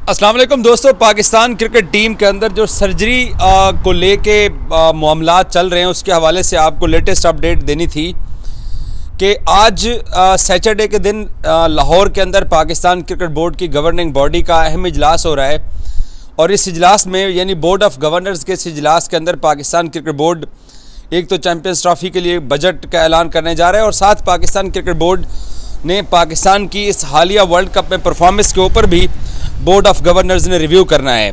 अस्सलाम वालेकुम दोस्तों, पाकिस्तान क्रिकेट टीम के अंदर जो सर्जरी को लेके मामलात चल रहे हैं उसके हवाले से आपको लेटेस्ट अपडेट देनी थी कि आज सैटरडे के दिन लाहौर के अंदर पाकिस्तान क्रिकेट बोर्ड की गवर्निंग बॉडी का अहम इजलास हो रहा है। और इस इजलास में यानी बोर्ड ऑफ गवर्नर्स के इस इजलास के अंदर पाकिस्तान क्रिकेट बोर्ड एक तो चैम्पियंस ट्रॉफी के लिए बजट का ऐलान करने जा रहा है और साथ पाकिस्तान क्रिकेट बोर्ड ने पाकिस्तान की इस हालिया वर्ल्ड कप में परफॉर्मेंस के ऊपर भी बोर्ड ऑफ गवर्नर्स ने रिव्यू करना है।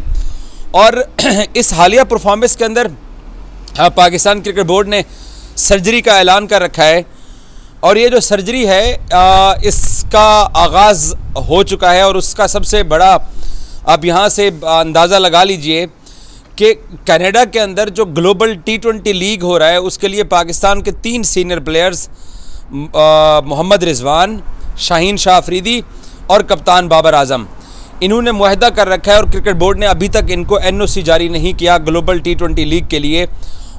और इस हालिया परफॉर्मेंस के अंदर पाकिस्तान क्रिकेट बोर्ड ने सर्जरी का ऐलान कर रखा है और ये जो सर्जरी है इसका आगाज़ हो चुका है। और उसका सबसे बड़ा आप यहाँ से अंदाज़ा लगा लीजिए कि कनाडा के अंदर जो ग्लोबल T20 लीग हो रहा है उसके लिए पाकिस्तान के 3 सीनियर प्लेयर्स मोहम्मद रिजवान, शाहीन शाह अफरीदी और कप्तान बाबर आजम, इन्होंने मुआहदा कर रखा है और क्रिकेट बोर्ड ने अभी तक इनको NOC जारी नहीं किया ग्लोबल T20 लीग के लिए।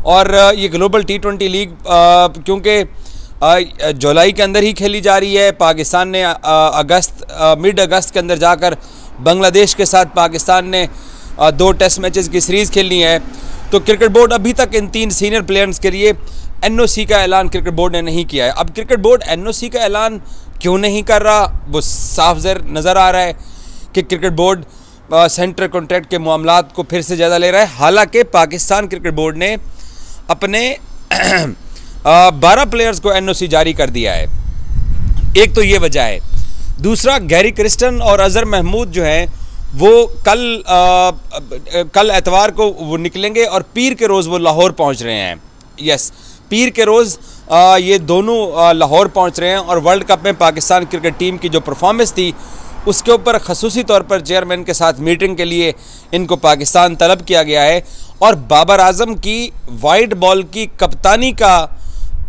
और ये ग्लोबल T20 लीग क्योंकि जुलाई के अंदर ही खेली जा रही है, पाकिस्तान ने मिड अगस्त के अंदर जाकर बांग्लादेश के साथ पाकिस्तान ने 2 टेस्ट मैचेस की सीरीज़ खेलनी है, तो क्रिकेट बोर्ड अभी तक इन 3 सीनियर प्लेयर्स के लिए NOC का ऐलान क्रिकेट बोर्ड ने नहीं किया है। अब क्रिकेट बोर्ड NOC का ऐलान क्यों नहीं कर रहा वो साफ नज़र आ रहा है कि क्रिकेट बोर्ड सेंट्रल कॉन्ट्रैक्ट के मामलात को फिर से ज़्यादा ले रहा है। हालांकि पाकिस्तान क्रिकेट बोर्ड ने अपने 12 प्लेयर्स को NOC जारी कर दिया है। एक तो ये वजह है, दूसरा गैरी क्रिस्टन और अजहर महमूद जो हैं वो कल एतवार को वो निकलेंगे और पीर के रोज़ वो लाहौर पहुंच रहे हैं। यस, पीर के रोज़ ये दोनों लाहौर पहुंच रहे हैं और वर्ल्ड कप में पाकिस्तान क्रिकेट टीम की जो परफॉर्मेंस थी उसके ऊपर खसूसी तौर पर चेयरमैन के साथ मीटिंग के लिए इनको पाकिस्तान तलब किया गया है। और बाबर आजम की वाइड बॉल की कप्तानी का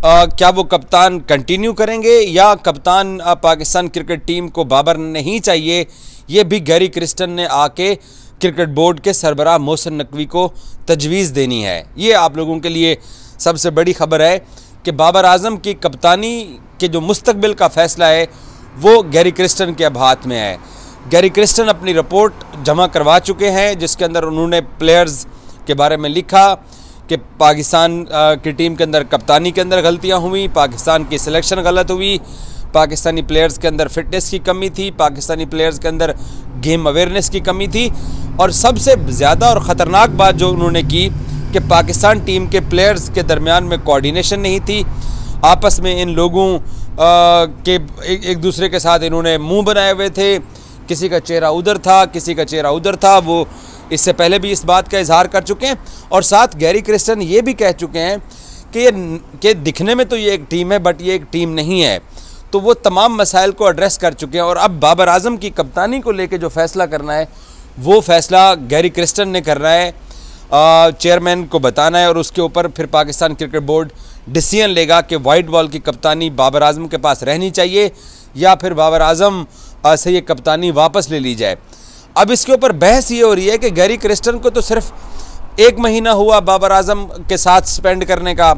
क्या वो कप्तान कंटिन्यू करेंगे या कप्तान पाकिस्तान क्रिकेट टीम को बाबर नहीं चाहिए, ये भी गैरी क्रिस्टन ने आके क्रिकेट बोर्ड के सरबराह मोहसिन नकवी को तजवीज़ देनी है। ये आप लोगों के लिए सबसे बड़ी खबर है कि बाबर आजम की कप्तानी के जो मुस्तकबिल का फ़ैसला है वो गैरी क्रिस्टन के अब हाथ में है। गैरी क्रिस्टन अपनी रिपोर्ट जमा करवा चुके हैं जिसके अंदर उन्होंने प्लेयर्स के बारे में लिखा कि पाकिस्तान की टीम के अंदर कप्तानी के अंदर गलतियां हुई, पाकिस्तान की सिलेक्शन गलत हुई, पाकिस्तानी प्लेयर्स के अंदर फिटनेस की कमी थी, पाकिस्तानी प्लेयर्स के अंदर गेम अवेयरनेस की कमी थी और सबसे ज़्यादा और ख़तरनाक बात जो उन्होंने की कि पाकिस्तान टीम के प्लेयर्स के दरमियान में कोऑर्डिनेशन नहीं थी। आपस में इन लोगों के एक दूसरे के साथ इन्होंने मुंह बनाए हुए थे, किसी का चेहरा उधर था, किसी का चेहरा उधर था। वो इससे पहले भी इस बात का इजहार कर चुके हैं और साथ गैरी क्रिस्टन ये भी कह चुके हैं कि दिखने में तो ये एक टीम है बट ये एक टीम नहीं है। तो वो तमाम मसाइल को एड्रेस कर चुके हैं और अब बाबर आजम की कप्तानी को लेके जो फ़ैसला करना है वो फ़ैसला गैरी क्रिस्टन ने करना है, चेयरमैन को बताना है और उसके ऊपर फिर पाकिस्तान क्रिकेट बोर्ड डिसीजन लेगा कि वाइट बॉल की कप्तानी बाबर आजम के पास रहनी चाहिए या फिर बाबर आजम से ये कप्तानी वापस ले ली जाए। अब इसके ऊपर बहस ये हो रही है कि गैरी क्रिस्टन को तो सिर्फ 1 महीना हुआ बाबर आजम के साथ स्पेंड करने का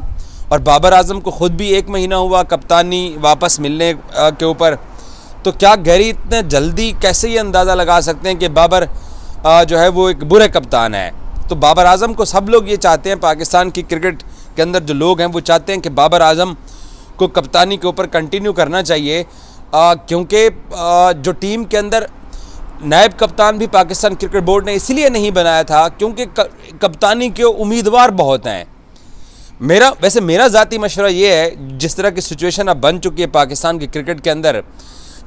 और बाबर आजम को ख़ुद भी 1 महीना हुआ कप्तानी वापस मिलने के ऊपर, तो क्या गैरी इतने जल्दी कैसे ये अंदाज़ा लगा सकते हैं कि बाबर जो है वो एक बुरे कप्तान है। तो बाबर आजम को सब लोग ये चाहते हैं, पाकिस्तान की क्रिकेट के अंदर जो लोग हैं वो चाहते हैं कि बाबर आजम को कप्तानी के ऊपर कंटिन्यू करना चाहिए क्योंकि जो टीम के अंदर नायब कप्तान भी पाकिस्तान क्रिकेट बोर्ड ने इसलिए नहीं बनाया था क्योंकि कप्तानी के उम्मीदवार बहुत हैं। मेरा ज़ाती मशवरा ये है, जिस तरह की सिचुएशन अब बन चुकी है पाकिस्तान के क्रिकेट के अंदर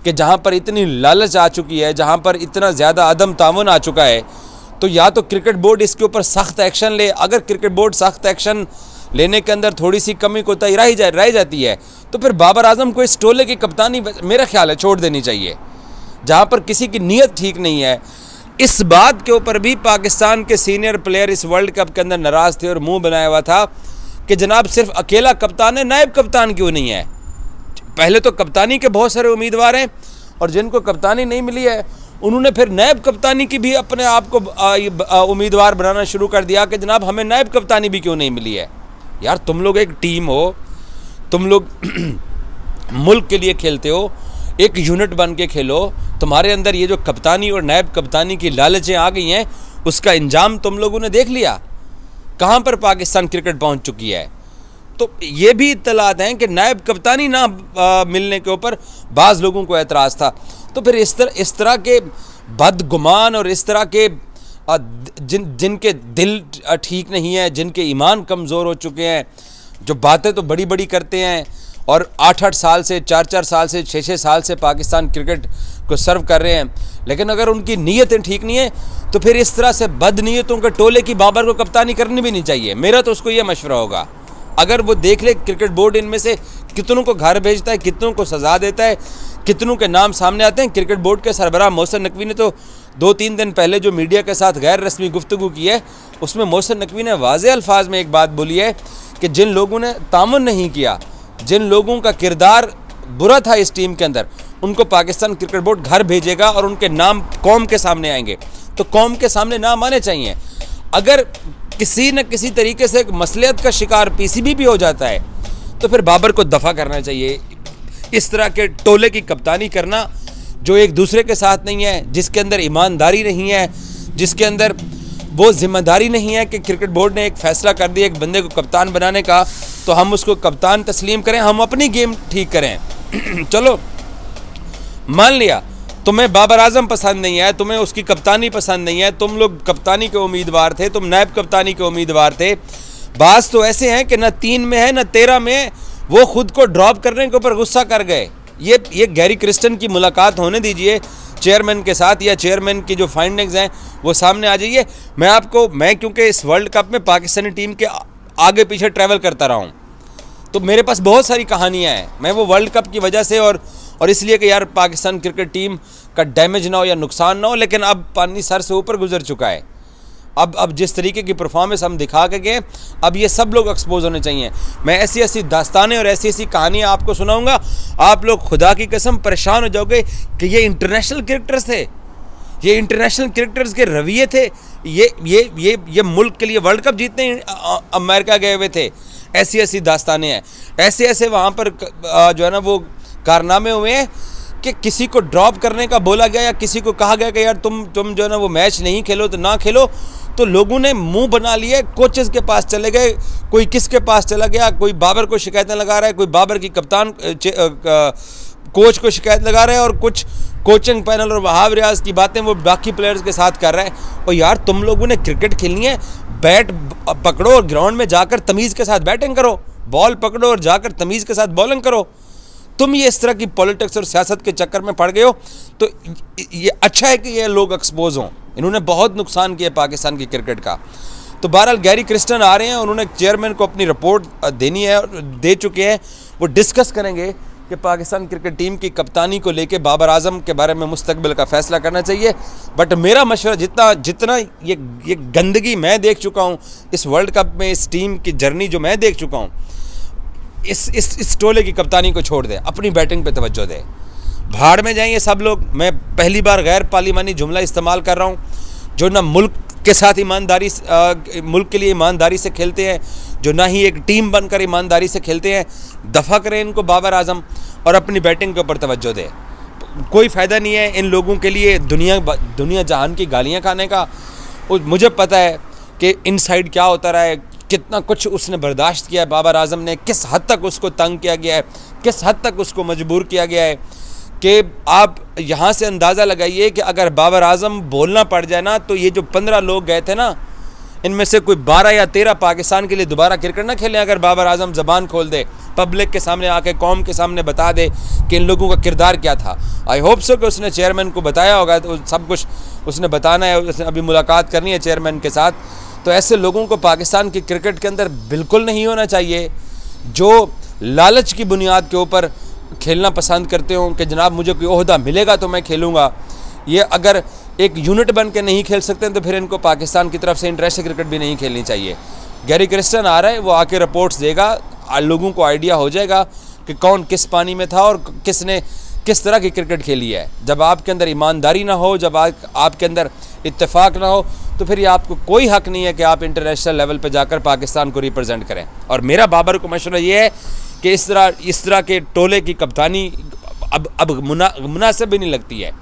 कि जहाँ पर इतनी लालच आ चुकी है, जहाँ पर इतना ज़्यादा अदम तावन आ चुका है, तो या तो क्रिकेट बोर्ड इसके ऊपर सख्त एक्शन ले। अगर क्रिकेट बोर्ड सख्त एक्शन लेने के अंदर थोड़ी सी कमी कोताही रह जाती है तो फिर बाबर आजम को इस टोले की कप्तानी मेरा ख्याल है छोड़ देनी चाहिए, जहाँ पर किसी की नीयत ठीक नहीं है। इस बात के ऊपर भी पाकिस्तान के सीनियर प्लेयर इस वर्ल्ड कप के अंदर नाराज़ थे और मुंह बनाया हुआ था कि जनाब सिर्फ अकेला कप्तान है, नायब कप्तान क्यों नहीं है। पहले तो कप्तानी के बहुत सारे उम्मीदवार हैं और जिनको कप्तानी नहीं मिली है उन्होंने फिर नायब कप्तानी की भी अपने आप को उम्मीदवार बनाना शुरू कर दिया कि जनाब हमें नायब कप्तानी भी क्यों नहीं मिली है। यार तुम लोग एक टीम हो, तुम लोग मुल्क के लिए खेलते हो, एक यूनिट बन के खेलो। तुम्हारे अंदर ये जो कप्तानी और नायब कप्तानी की लालचें आ गई हैं, उसका इंजाम तुम लोगों ने देख लिया कहाँ पर पाकिस्तान क्रिकेट पहुँच चुकी है। तो ये भी इत्तलात हैं कि नायब कप्तानी ना मिलने के ऊपर बाज़ लोगों को एतराज़ था। तो फिर इस तरह के बदगुमान और इस तरह के जिनके दिल ठीक नहीं है, जिनके ईमान कमज़ोर हो चुके हैं, जो बातें तो बड़ी बड़ी करते हैं और 8-8 साल से 4-4 साल से 6-6 साल से पाकिस्तान क्रिकेट को सर्व कर रहे हैं, लेकिन अगर उनकी नीयतें ठीक नहीं है तो फिर इस तरह से बदनीयतों के टोले की बाबर को कप्तानी करनी भी नहीं चाहिए। मेरा तो उसको ये मशवरा होगा, अगर वो देख ले क्रिकेट बोर्ड इनमें से कितनों को घर भेजता है, कितनों को सज़ा देता है, कितनों के नाम सामने आते हैं। क्रिकेट बोर्ड के सरबराह मोहसिन नकवी ने तो 2-3 दिन पहले जो मीडिया के साथ गैर रस्मी गुफ्तगू की है, उसमें मोहसिन नकवी ने वाज़े अल्फाज में एक बात बोली है कि जिन लोगों ने तामुन नहीं किया, जिन लोगों का किरदार बुरा था इस टीम के अंदर, उनको पाकिस्तान क्रिकेट बोर्ड घर भेजेगा और उनके नाम कौम के सामने आएंगे। तो कौम के सामने नाम आने चाहिए। अगर किसी न किसी तरीके से एक मसलियत का शिकार पीसीबी भी हो जाता है तो फिर बाबर को दफ़ा करना चाहिए। इस तरह के टोले की कप्तानी करना जो एक दूसरे के साथ नहीं है, जिसके अंदर ईमानदारी नहीं है, जिसके अंदर वो जिम्मेदारी नहीं है कि क्रिकेट बोर्ड ने एक फ़ैसला कर दिया एक बंदे को कप्तान बनाने का तो हम उसको कप्तान तस्लीम करें, हम अपनी गेम ठीक करें। चलो मान लिया तुम्हें बाबर आजम पसंद नहीं है, तुम्हें उसकी कप्तानी पसंद नहीं है, तुम लोग कप्तानी के उम्मीदवार थे, तुम नायब कप्तानी के उम्मीदवार थे। बास तो ऐसे हैं कि न 3 में है न 13 में, वो खुद को ड्रॉप करने के ऊपर गुस्सा कर गए। ये गैरी क्रिस्टन की मुलाकात होने दीजिए चेयरमैन के साथ, या चेयरमैन की जो फाइंडिंग्स हैं वो सामने आ जाइए। मैं क्योंकि इस वर्ल्ड कप में पाकिस्तानी टीम के आगे पीछे ट्रैवल करता रहा हूँ, तो मेरे पास बहुत सारी कहानियाँ हैं। मैं वो वर्ल्ड कप की वजह से और इसलिए कि यार पाकिस्तान क्रिकेट टीम का डैमेज ना हो या नुकसान ना हो, लेकिन अब पानी सर से ऊपर गुजर चुका है। अब जिस तरीके की परफॉर्मेंस हम दिखा के गए, अब ये सब लोग एक्सपोज होने चाहिए। मैं ऐसी ऐसी दास्तानें और ऐसी ऐसी कहानियाँ आपको सुनाऊंगा, आप लोग खुदा की कसम परेशान हो जाओगे कि ये इंटरनेशनल क्रिकेटर्स थे, ये इंटरनेशनल क्रिकेटर्स के रवैये थे, ये मुल्क के लिए वर्ल्ड कप जीतने अमेरिका गए हुए थे। ऐसी ऐसी दास्तानें हैं, ऐसे ऐसे वहाँ पर जो है ना वो कारनामे हुए हैं कि किसी को ड्रॉप करने का बोला गया या किसी को कहा गया कि यार तुम जो है ना वो मैच नहीं खेलो तो ना खेलो, तो लोगों ने मुंह बना लिए, कोचेस के पास चले गए, कोई किसके पास चला गया, कोई बाबर को शिकायतें लगा रहा है, कोई बाबर की कप्तान कोच को शिकायत लगा रहा है, और कुछ कोचिंग पैनल और वहाब रियाज की बातें वो बाकी प्लेयर्स के साथ कर रहा है। और यार तुम लोगों ने क्रिकेट खेलनी है, बैट पकड़ो और ग्राउंड में जाकर तमीज़ के साथ बैटिंग करो, बॉल पकड़ो और जाकर तमीज़ के साथ बॉलिंग करो। तुम ये इस तरह की पॉलिटिक्स और सियासत के चक्कर में पड़ गए हो, तो ये अच्छा है कि ये लोग एक्सपोज हों। इन्होंने बहुत नुकसान किया पाकिस्तान की क्रिकेट का। तो बहरहाल गैरी क्रिस्टन आ रहे हैं, उन्होंने चेयरमैन को अपनी रिपोर्ट देनी है, दे चुके हैं। वो डिस्कस करेंगे कि पाकिस्तान क्रिकेट टीम की कप्तानी को लेके बाबर आजम के बारे में मुस्तकबिल का फ़ैसला करना चाहिए। बट मेरा मशवरा, जितना ये गंदगी मैं देख चुका हूँ इस वर्ल्ड कप में, इस टीम की जर्नी जो मैं देख चुका हूँ, इस टोले की कप्तानी को छोड़ दे, अपनी बैटिंग पे तवज्जो दे। भाड़ में जाएंगे सब लोग। मैं पहली बार गैर पार्लिमानी जुमला इस्तेमाल कर रहा हूँ, जो ना मुल्क के साथ ईमानदारी, मुल्क के लिए ईमानदारी से खेलते हैं, जो ना ही एक टीम बनकर ईमानदारी से खेलते हैं। दफ़ा करें इनको बाबर आजम और अपनी बैटिंग के ऊपर तवज्जो दे। कोई फ़ायदा नहीं है इन लोगों के लिए दुनिया जहान की गालियाँ खाने का। मुझे पता है कि इनसाइड क्या होता रहा है, कितना कुछ उसने बर्दाश्त किया है बाबर आजम ने, किस हद तक उसको तंग किया गया है, किस हद तक उसको मजबूर किया गया है, कि आप यहाँ से अंदाज़ा लगाइए कि अगर बाबर आजम बोलना पड़ जाए ना, तो ये जो 15 लोग गए थे ना, इनमें से कोई 12 या 13 पाकिस्तान के लिए दोबारा क्रिकेट ना खेलें। अगर बाबर आजम ज़बान खोल दे, पब्लिक के सामने आके, कौम के सामने बता दे कि इन लोगों का किरदार क्या था। आई होप सो कि उसने चेयरमैन को बताया होगा, तो सब कुछ उसने बताना है। उसने अभी मुलाकात करनी है चेयरमैन के साथ। तो ऐसे लोगों को पाकिस्तान की क्रिकेट के अंदर बिल्कुल नहीं होना चाहिए, जो लालच की बुनियाद के ऊपर खेलना पसंद करते हो कि जनाब मुझे कोई ओहदा मिलेगा तो मैं खेलूँगा। ये अगर एक यूनिट बन के नहीं खेल सकते तो फिर इनको पाकिस्तान की तरफ से इंटरनेशनल क्रिकेट भी नहीं खेलनी चाहिए। गैरी क्रिस्टन आ रहा है, वो आके रिपोर्ट्स देगा, लोगों को आइडिया हो जाएगा कि कौन किस पानी में था और किसने किस तरह की क्रिकेट खेली है। जब आपके अंदर ईमानदारी ना हो, जब आपके अंदर इत्तेफाक ना हो, तो फिर ये आपको कोई हक़ नहीं है कि आप इंटरनेशनल लेवल पे जाकर पाकिस्तान को रिप्रेजेंट करें। और मेरा बाबर को मशवरा ये है कि इस तरह के टोले की कप्तानी अब मुनासिब भी नहीं लगती है।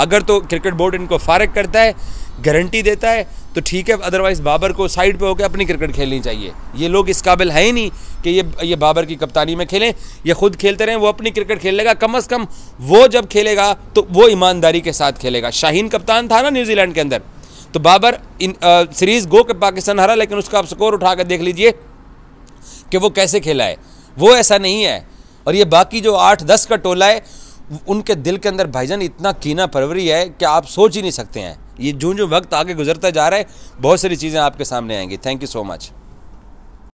अगर तो क्रिकेट बोर्ड इनको फारिग करता है, गारंटी देता है तो ठीक है, अदरवाइज़ बाबर को साइड पे होकर अपनी क्रिकेट खेलनी चाहिए। ये लोग इस काबिल है ही नहीं कि ये बाबर की कप्तानी में खेलें, ये खुद खेलते रहें। वो अपनी क्रिकेट खेलेगा, कम अज़ कम वो जब खेलेगा तो वो ईमानदारी के साथ खेलेगा। शाहीन कप्तान था ना न्यूजीलैंड के अंदर, तो बाबर सीरीज़ गो के पाकिस्तान हारा, लेकिन उसका आप स्कोर उठा कर देख लीजिए कि वो कैसे खेला है। वो ऐसा नहीं है। और ये बाकी जो 8-10 का टोला है, उनके दिल के अंदर भाईजान इतना कीना परवरी है कि आप सोच ही नहीं सकते हैं। ये जो वक्त आगे गुजरता जा रहा है, बहुत सारी चीज़ें आपके सामने आएंगी। Thank you so much.